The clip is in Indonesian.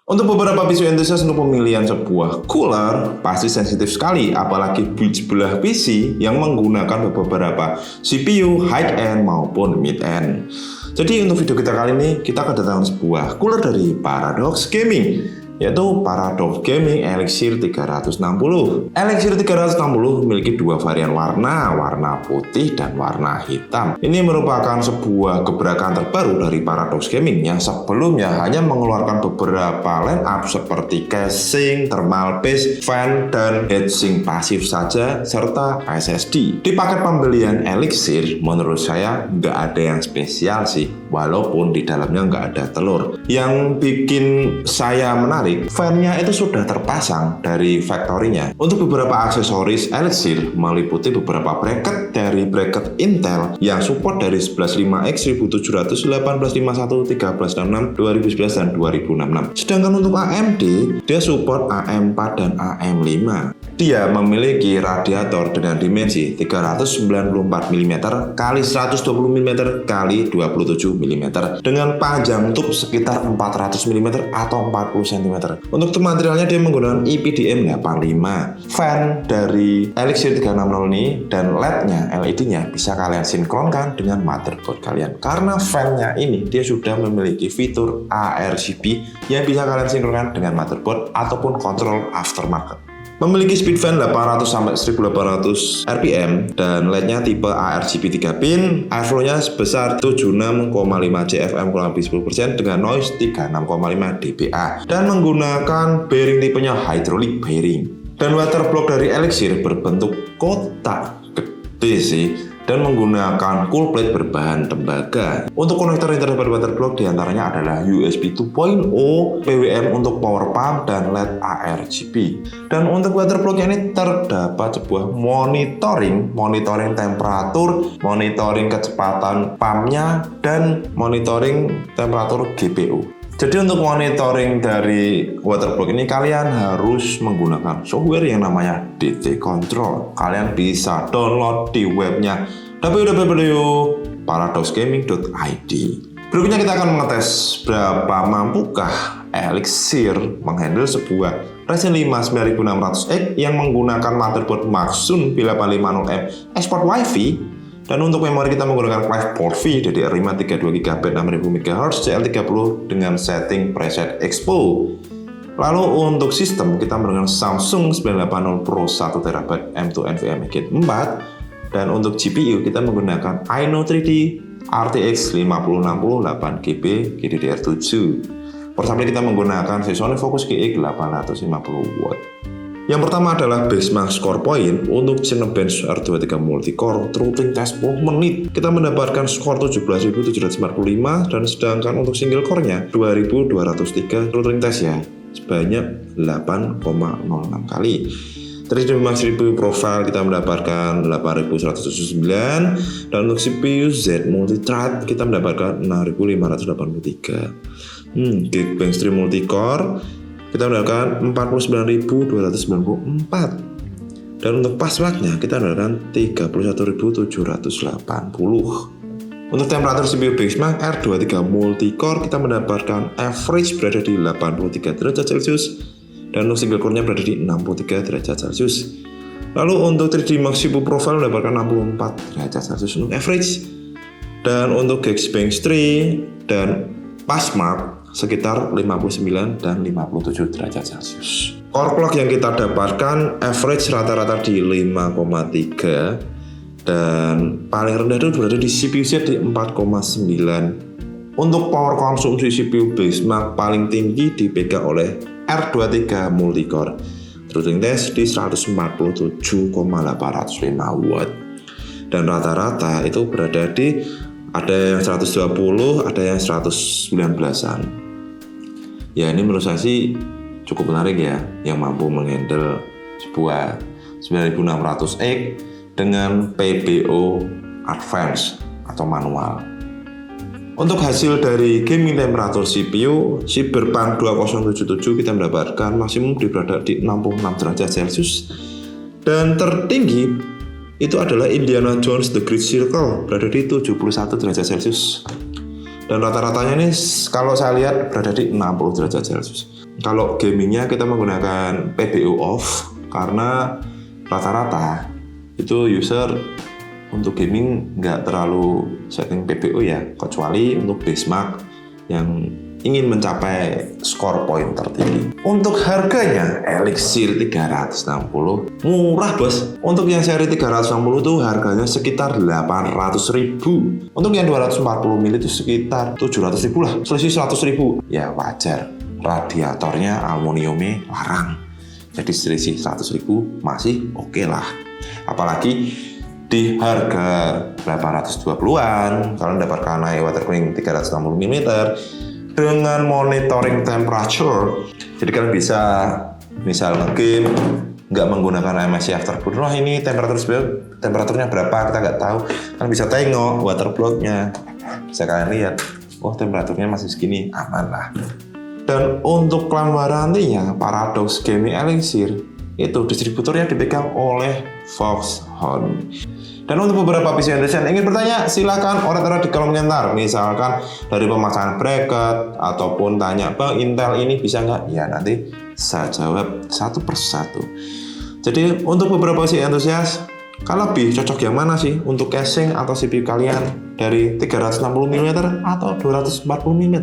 Untuk beberapa PC enthusiast, untuk pemilihan sebuah cooler pasti sensitif sekali, apalagi build sebelah PC yang menggunakan beberapa CPU high-end maupun mid-end. Jadi untuk video kita kali ini, kita kedatangan sebuah cooler dari Paradox Gaming, yaitu Paradox Gaming Elixir 360. Elixir 360 memiliki dua varian warna putih dan warna hitam. Ini merupakan sebuah gebrakan terbaru dari Paradox Gaming yang sebelumnya hanya mengeluarkan beberapa line up seperti casing, thermal base, fan, dan heatsink pasif saja, serta SSD. Di paket pembelian Elixir, menurut saya nggak ada yang spesial sih, walaupun di dalamnya nggak ada telur. Yang bikin saya menarik, fan-nya itu sudah terpasang dari factory-nya. Untuk beberapa aksesoris Elixir meliputi beberapa bracket dari bracket Intel yang support dari 11.5X, 1700, 1851, 1366, 2011, dan 2066. Sedangkan untuk AMD, dia support AM4 dan AM5. Dia memiliki radiator dengan dimensi 394 mm x 120 mm x 27 mm dengan panjang tube sekitar 400 mm atau 40 cm. Untuk materialnya dia menggunakan EPDM 85. Fan dari Elixir 360 ini dan LED-nya bisa kalian sinkronkan dengan motherboard kalian. Karena fan-nya ini dia sudah memiliki fitur ARGB yang bisa kalian sinkronkan dengan motherboard ataupun kontrol aftermarket. Memiliki speed fan 800 sampai 1800 rpm dan LED-nya tipe ARGB 3 pin, airflow-nya sebesar 76,5 CFM kurang lebih 10% dengan noise 36,5 dBA dan menggunakan bearing tipenya hydraulic bearing. Dan water block dari Elixir berbentuk kotak gede sih dan menggunakan cool plate berbahan tembaga. Untuk konektor yang terdapat water block diantaranya adalah USB 2.0, PWM untuk power pump, dan LED ARGB. Dan untuk water blocknya ini terdapat sebuah monitoring temperatur, monitoring kecepatan pumpnya, dan monitoring temperatur GPU. Jadi untuk monitoring dari water block ini kalian harus menggunakan software yang namanya DT Control. Kalian bisa download di webnya www.paradoxgaming.id. Berikutnya kita akan mengetes berapa mampukah Elixir menghandle sebuah Ryzen 5 9600X yang menggunakan motherboard Maxsun P850M export Wi-Fi. Dan untuk memori kita menggunakan Clive-Portvi DDR5 32GB 6000 MHz CL30 dengan setting preset Expo. Lalu untuk sistem kita menggunakan Samsung 980 Pro 1TB M2 NVMe Gen 4. Dan untuk GPU kita menggunakan Aino 3D RTX 5060 8GB GDDR7. Persambling kita menggunakan Sony Focus GX 850W. Yang pertama adalah benchmark score point. Untuk Cinebench R23 Multicore throttling test 10 menit kita mendapatkan skor 17.745 dan sedangkan untuk single core-nya 2.203 throttling test ya sebanyak 8,06 kali. 3D Max Review Profile kita mendapatkan 8.179 dan untuk CPU Z Multithread kita mendapatkan 6.583. Geekbench 3 Multicore kita mendapatkan 49.294 dan untuk passwordnya kita mendapatkan 31.780. Untuk temperatur CPU benchmark R23 Multicore kita mendapatkan average berada di 83 derajat Celcius dan untuk single core-nya berada di 63 derajat Celcius. Lalu untuk 3D Max CPU Profile mendapatkan 64 derajat Celcius untuk average dan untuk Geekbench 3 dan passmark sekitar 59 dan 57 derajat Celcius. Core clock yang kita dapatkan average rata-rata di 5,3 dan paling rendah itu berada di CPU Z di 4,9. Untuk power konsumsi CPU benchmark paling tinggi dipegang oleh R23 Multicore. Throttling test di 147,805 watt. Dan rata-rata itu berada di ada yang 120, ada yang 119-an. Ya ini menurut saya sih cukup menarik ya, yang mampu menghandle sebuah 9600X dengan PBO Advance atau manual. Untuk hasil dari gaming temperatur CPU Cyberpunk 2077 kita mendapatkan maksimum berada di 66 derajat Celcius, dan tertinggi itu adalah Indiana Jones The Great Circle berada di 71 derajat Celcius. Dan rata-ratanya ini kalau saya lihat berada di 60 derajat Celcius. Kalau gamingnya kita menggunakan PBO off karena rata-rata itu user untuk gaming nggak terlalu setting PBO ya, kecuali untuk benchmark yang ingin mencapai skor poin tertinggi. Untuk harganya Elixir 360 murah bos. Untuk yang seri 360 tuh harganya sekitar 800.000. Untuk yang 240 ml itu sekitar 700.000 lah, selisih 100.000. Ya wajar, radiatornya aluminiumnya larang, jadi selisih 100.000 masih oke lah. Apalagi di harga 820-an kalian dapatkan water cooling 360 mm dengan monitoring temperature. Jadi kalian bisa misal nge-game nggak menggunakan MSI Afterburner, wah ini temperaturnya berapa kita nggak tahu, kan bisa tengok water blocknya, bisa kalian lihat, oh temperaturnya masih segini, aman lah. Dan untuk klaim warantinya Paradox Gaming Elixir itu distributornya dipegang oleh Foxhound. Dan untuk beberapa PC Indonesia yang ingin bertanya, silakan oret-oret di kolom komentar. Misalkan dari pemasangan bracket ataupun tanya, Bang Intel ini bisa nggak? Ya nanti saya jawab satu persatu. Jadi untuk beberapa PC entusias, kalau lebih cocok yang mana sih untuk casing atau CPU kalian dari 360 mm atau 240 mm?